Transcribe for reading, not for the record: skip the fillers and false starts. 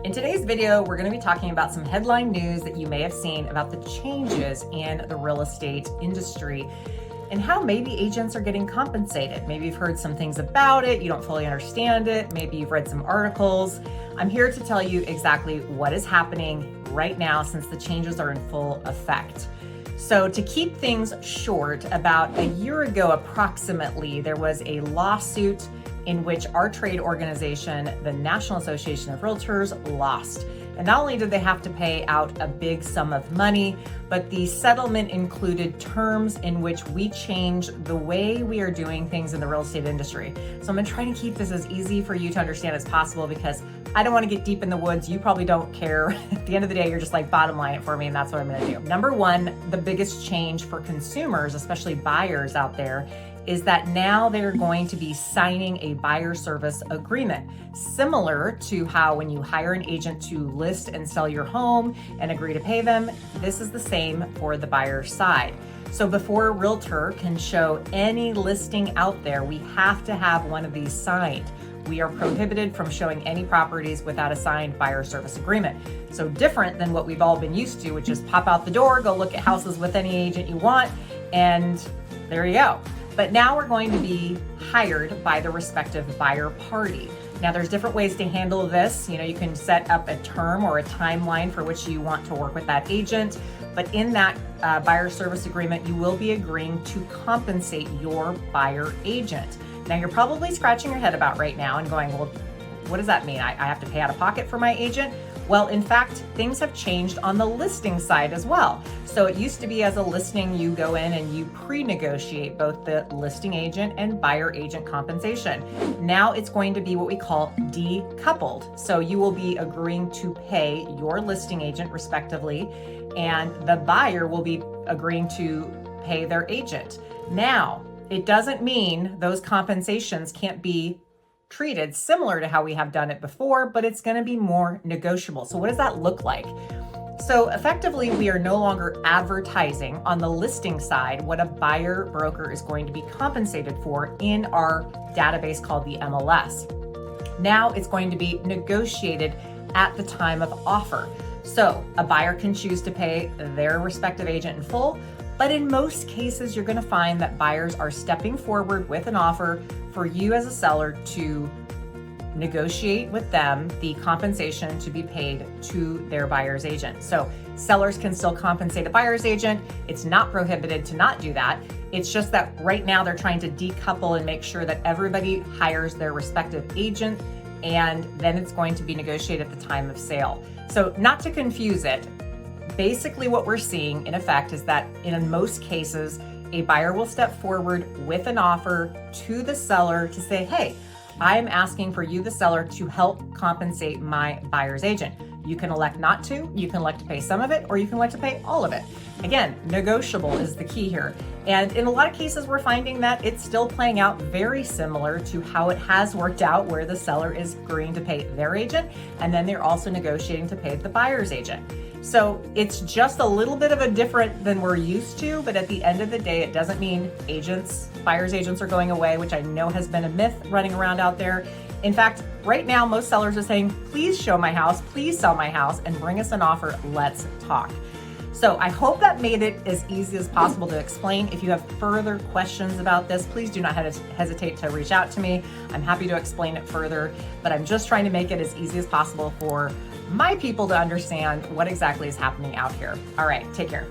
In today's video, we're going to be talking about some headline news that you may have seen about the changes in the real estate industry and how maybe agents are getting compensated. Maybe you've heard some things about it, you don't fully understand it, maybe you've read some articles. I'm here to tell you exactly what is happening right now since the changes are in full effect. So to keep things short, about a year ago approximately, there was a lawsuit in which our trade organization, the National Association of Realtors, lost. And not only did they have to pay out a big sum of money, but the settlement included terms in which we changed the way we are doing things in the real estate industry. So I'm gonna try to keep this as easy for you to understand as possible because I don't want to get deep in the woods. You probably don't care. At the end of the day, you're just like, bottom line it for me, and that's what I'm gonna do. Number one, the biggest change for consumers, especially buyers out there, is that now they're going to be signing a buyer service agreement, similar to how when you hire an agent to list and sell your home and agree to pay them, this is the same for the buyer side. So before a realtor can show any listing out there, we have to have one of these signed. We are prohibited from showing any properties without a signed buyer service agreement. So different than what we've all been used to, which is pop out the door, go look at houses with any agent you want, and there you go. But now we're going to be hired by the respective buyer party. Now there's different ways to handle this. You can set up a term or a timeline for which you want to work with that agent. But in that buyer service agreement, you will be agreeing to compensate your buyer agent. Now you're probably scratching your head about right now and going, well, what does that mean? I have to pay out of pocket for my agent? Well, in fact, things have changed on the listing side as well. So it used to be as a listing, you go in and you pre-negotiate both the listing agent and buyer agent compensation. Now it's going to be what we call decoupled. So you will be agreeing to pay your listing agent respectively, and the buyer will be agreeing to pay their agent. Now, it doesn't mean those compensations can't be treated similar to how we have done it before, but it's going to be more negotiable. So what does that look like? So effectively, we are no longer advertising on the listing side what a buyer broker is going to be compensated for in our database called the MLS. Now it's going to be negotiated at the time of offer. So a buyer can choose to pay their respective agent in full, but in most cases, you're going to find that buyers are stepping forward with an offer for you as a seller to negotiate with them the compensation to be paid to their buyer's agent. So sellers can still compensate a buyer's agent. It's not prohibited to not do that. It's just that right now they're trying to decouple and make sure that everybody hires their respective agent, and then it's going to be negotiated at the time of sale. So not to confuse it, basically what we're seeing in effect is that in most cases, a buyer will step forward with an offer to the seller to say, hey, I'm asking for you, the seller, to help compensate my buyer's agent. You can elect not to, you can elect to pay some of it, or you can elect to pay all of it. Again, negotiable is the key here. And in a lot of cases, we're finding that it's still playing out very similar to how it has worked out, where the seller is agreeing to pay their agent, and then they're also negotiating to pay the buyer's agent. So it's just a little bit of a different than we're used to, but at the end of the day, it doesn't mean buyer's agents are going away, which I know has been a myth running around out there. In fact, right now, most sellers are saying, please show my house, please sell my house, and bring us an offer, let's talk. So I hope that made it as easy as possible to explain. If you have further questions about this, please do not hesitate to reach out to me. I'm happy to explain it further, but I'm just trying to make it as easy as possible for my people to understand what exactly is happening out here. All right, take care.